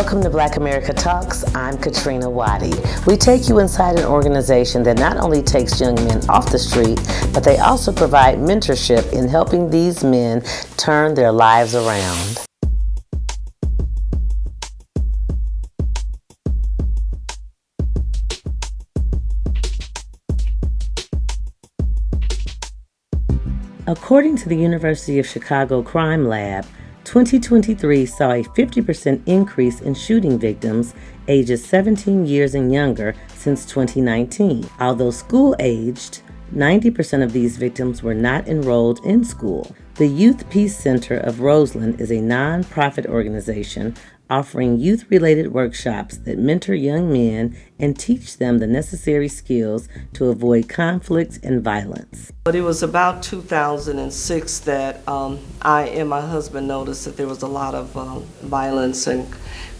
Welcome to Black America Talks. I'm Katrina Waddy. We take you inside an organization that not only takes young men off the street, but they also provide mentorship in helping these men turn their lives around. According to the University of Chicago Crime Lab, 2023 saw a 50% increase in shooting victims ages 17 years and younger since 2019. Although school-aged, 90% of these victims were not enrolled in school. The Youth Peace Center of Roseland is a nonprofit organization offering youth-related workshops that mentor young men and teach them the necessary skills to avoid conflict and violence. But it was about 2006 that I and my husband noticed that there was a lot of violence and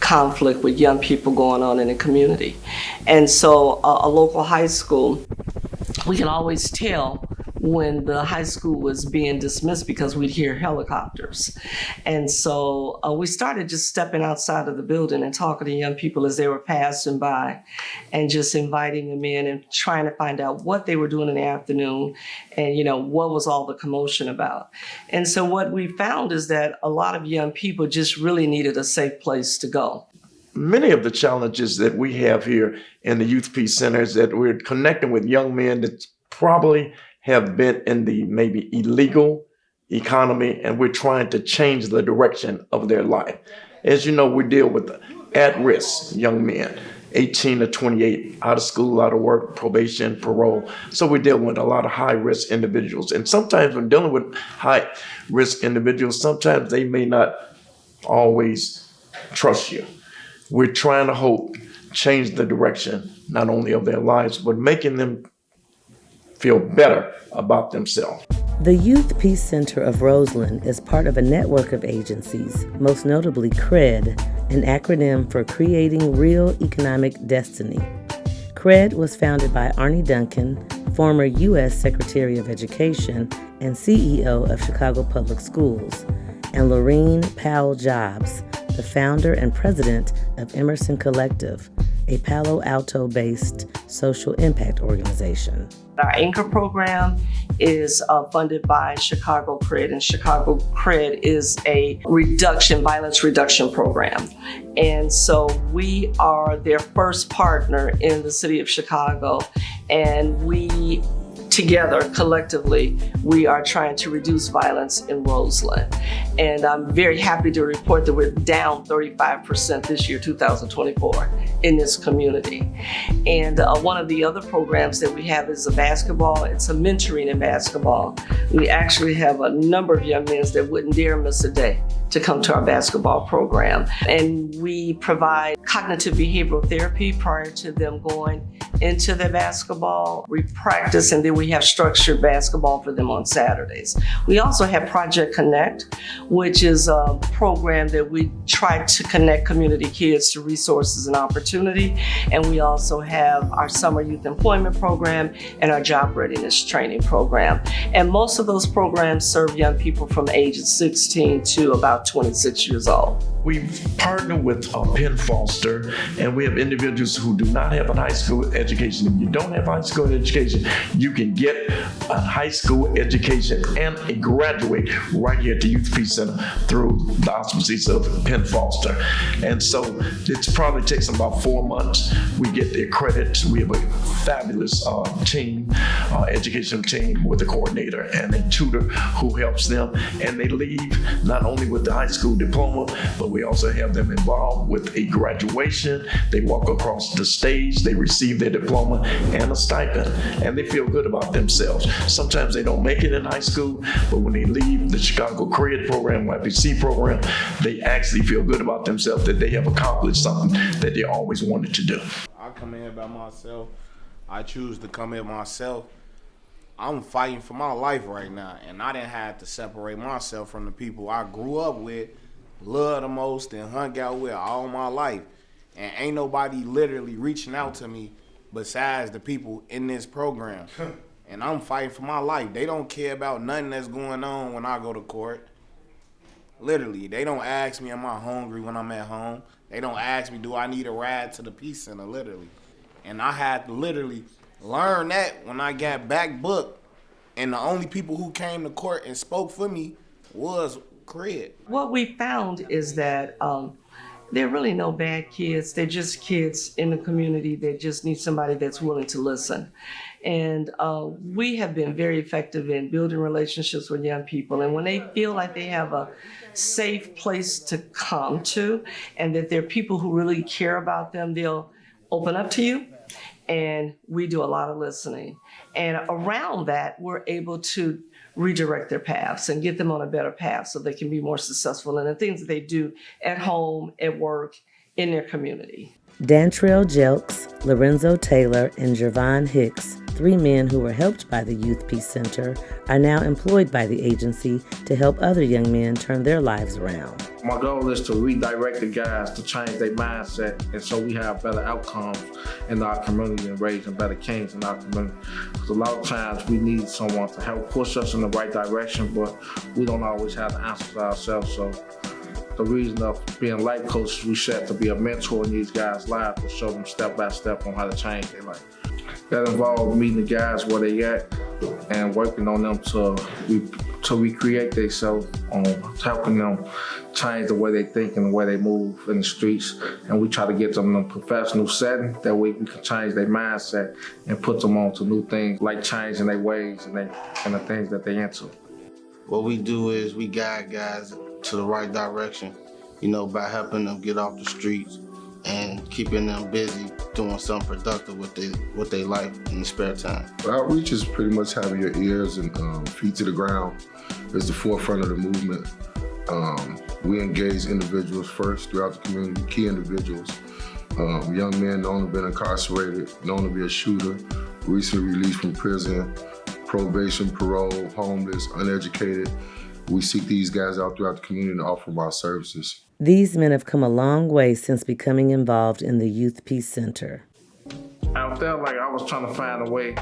conflict with young people going on in the community. And so a local high school, we can always tell when the high school was being dismissed because we'd hear helicopters. And so we started just stepping outside of the building and talking to young people as they were passing by and just inviting them in and trying to find out what they were doing in the afternoon and, what was all the commotion about. And so what we found is that a lot of young people just really needed a safe place to go. Many of the challenges that we have here in the Youth Peace Center is that we're connecting with young men that probably have been in the maybe illegal economy, and we're trying to change the direction of their life. As you know, we deal with at-risk young men, 18 to 28, out of school, out of work, probation, parole. So we're dealing with a lot of high-risk individuals. And sometimes when dealing with high-risk individuals, sometimes they may not always trust you. We're trying to change the direction, not only of their lives, but making them feel better about themselves. The Youth Peace Center of Roseland is part of a network of agencies, most notably CRED, an acronym for Creating Real Economic Destiny. CRED was founded by Arnie Duncan, former U.S. Secretary of Education and CEO of Chicago Public Schools, and Lorene Powell Jobs, the founder and president of Emerson Collective, a Palo Alto-based social impact organization. Our anchor program is funded by Chicago CRED, and Chicago CRED is a violence reduction program. And so we are their first partner in the city of Chicago, and we together, collectively, we are trying to reduce violence in Roseland. And I'm very happy to report that we're down 35% this year, 2024, in this community. And one of the other programs that we have is basketball. It's a mentoring in basketball. We actually have a number of young men that wouldn't dare miss a day to come to our basketball program. And we provide cognitive behavioral therapy prior to them going into their basketball. We practice, and then we have structured basketball for them on Saturdays. We also have Project Connect, which is a program that we try to connect community kids to resources and opportunity. And we also have our summer youth employment program and our job readiness training program. And most of those programs serve young people from ages 16 to about 26 years old. We've partnered with Penn Foster, and we have individuals who do not have a high school education. If you don't have high school education, you can get a high school education and graduate right here at the Youth Peace Center through the auspices of Penn Foster. And so it probably takes them about 4 months. We get their credits. We have a fabulous educational team with a coordinator and a tutor who helps them. And they leave not only with the high school diploma, but we also have them involved with a graduation. They walk across the stage, they receive their diploma and a stipend, and they feel good about themselves. Sometimes they don't make it in high school, but when they leave the Chicago CRED program, YPC program, they actually feel good about themselves, that they have accomplished something that they always wanted to do. I come in here by myself. I choose to come in myself. I'm fighting for my life right now, and I didn't have to separate myself from the people I grew up with, loved the most, and hung out with all my life. And ain't nobody literally reaching out to me besides the people in this program. And I'm fighting for my life. They don't care about nothing that's going on when I go to court. Literally, they don't ask me, am I hungry when I'm at home? They don't ask me, do I need a ride to the Peace Center, literally. And I had to literally learn that when I got back booked, and the only people who came to court and spoke for me was Cred. What we found is that there are really no bad kids. They're just kids in the community that just need somebody that's willing to listen. And we have been very effective in building relationships with young people. And when they feel like they have a safe place to come to and that there are people who really care about them, they'll open up to you. And we do a lot of listening. And around that, we're able to redirect their paths and get them on a better path so they can be more successful in the things that they do at home, at work, in their community. Dantrell Jelks, Lorenzo Taylor, and Jervon Hicks, 3 men who were helped by the Youth Peace Center, are now employed by the agency to help other young men turn their lives around. My goal is to redirect the guys to change their mindset, and so we have better outcomes in our community and raising better kings in our community. Because a lot of times we need someone to help push us in the right direction, but we don't always have the answers ourselves. So the reason of being life coaches, we set to be a mentor in these guys' lives to show them step by step on how to change their life. That involves meeting the guys where they at and working on them to recreate themselves, on helping them change the way they think and the way they move in the streets. And we try to get them in a professional setting. That way we can change their mindset and put them on to new things, like changing their ways and the things that they into. What we do is we guide guys to the right direction, by helping them get off the streets and keeping them busy doing something productive with their life in the spare time. Outreach is pretty much having your ears and feet to the ground. It's the forefront of the movement. We engage individuals first throughout the community, key individuals. Young men known to have been incarcerated, known to be a shooter, recently released from prison, probation, parole, homeless, uneducated. We seek these guys out throughout the community and offer them our services. These men have come a long way since becoming involved in the Youth Peace Center. I felt like I was trying to find a way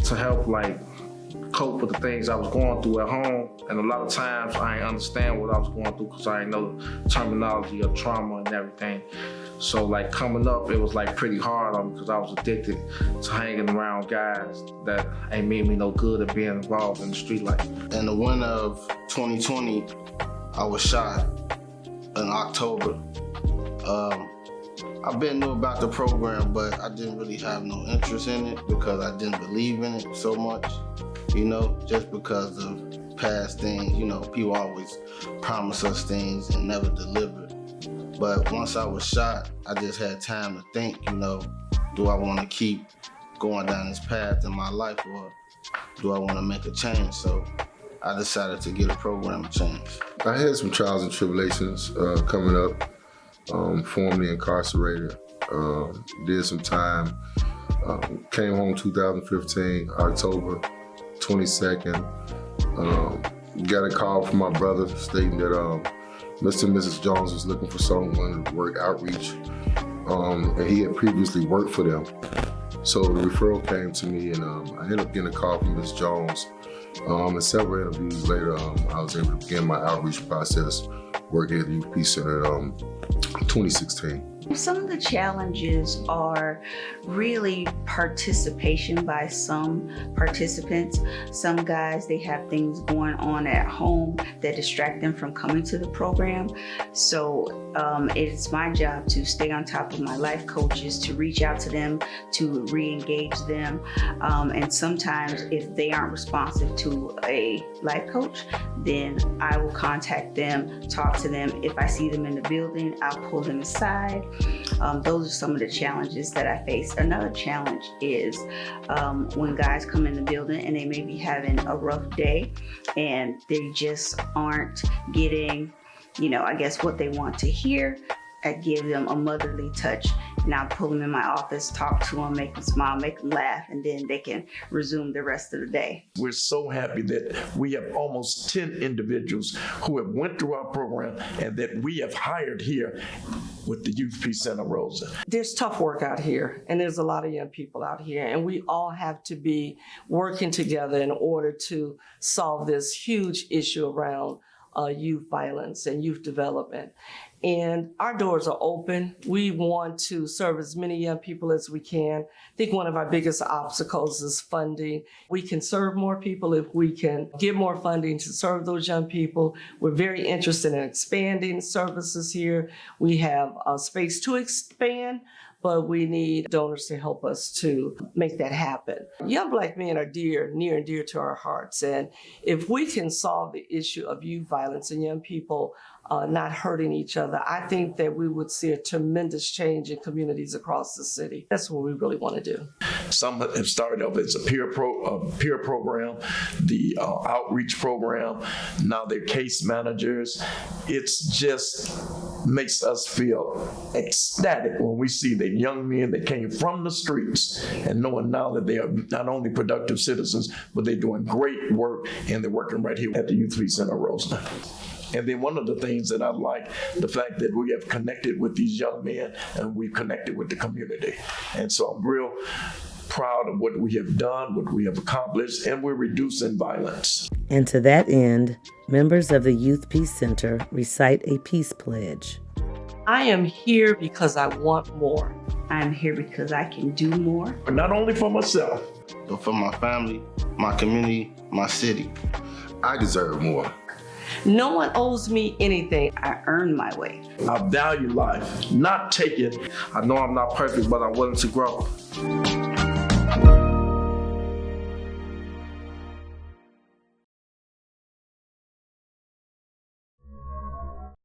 to help cope with the things I was going through at home. And a lot of times I didn't understand what I was going through because I didn't know the terminology of trauma and everything. So coming up, it was pretty hard on me because I was addicted to hanging around guys that ain't made me no good at being involved in the street life. In the winter of 2020, I was shot in October. I've been knew about the program, but I didn't really have no interest in it because I didn't believe in it so much, just because of past things. People always promise us things and never deliver. But once I was shot, I just had time to think, do I want to keep going down this path in my life or do I want to make a change? So I decided to get a program change. I had some trials and tribulations coming up, formerly incarcerated, did some time, came home 2015, October 22nd, got a call from my brother stating that Mr. and Mrs. Jones was looking for someone to work outreach, and he had previously worked for them. So the referral came to me, and I ended up getting a call from Ms. Jones. And several interviews later, I was able to begin my outreach process working at the Youth Peace Center in 2016. Some of the challenges are really participation by some participants. Some guys, they have things going on at home that distract them from coming to the program. So it's my job to stay on top of my life coaches, to reach out to them, to re-engage them. And sometimes if they aren't responsive to a life coach, then I will contact them, talk to them. If I see them in the building, I'll pull them aside. Those are some of the challenges that I face. Another challenge is when guys come in the building and they may be having a rough day and they just aren't getting, what they want to hear. I give them a motherly touch, and I'll pull them in my office, talk to them, make them smile, make them laugh, and then they can resume the rest of the day. We're so happy that we have almost 10 individuals who have went through our program and that we have hired here with the Youth Peace Center Roseland. There's tough work out here, and there's a lot of young people out here, and we all have to be working together in order to solve this huge issue around youth violence and youth development. And our doors are open. We want to serve as many young people as we can. I think one of our biggest obstacles is funding. We can serve more people if we can get more funding to serve those young people. We're very interested in expanding services here. We have space to expand, but we need donors to help us to make that happen. Young Black men are near and dear to our hearts. And if we can solve the issue of youth violence and young people not hurting each other, I think that we would see a tremendous change in communities across the city. That's what we really want to do. Some have started off as a peer program, the outreach program. Now they're case managers. It's just makes us feel ecstatic when we see the young men that came from the streets and knowing now that they are not only productive citizens, but they're doing great work, and they're working right here at the Youth Peace Center Roseland. And then one of the things that I like, the fact that we have connected with these young men and we've connected with the community. And so I'm real proud of what we have done, what we have accomplished, and we're reducing violence. And to that end, members of the Youth Peace Center recite a peace pledge. I am here because I want more. I'm here because I can do more. But not only for myself, but for my family, my community, my city. I deserve more. No one owes me anything. I earn my way. I value life, not take it. I know I'm not perfect, but I'm willing to grow.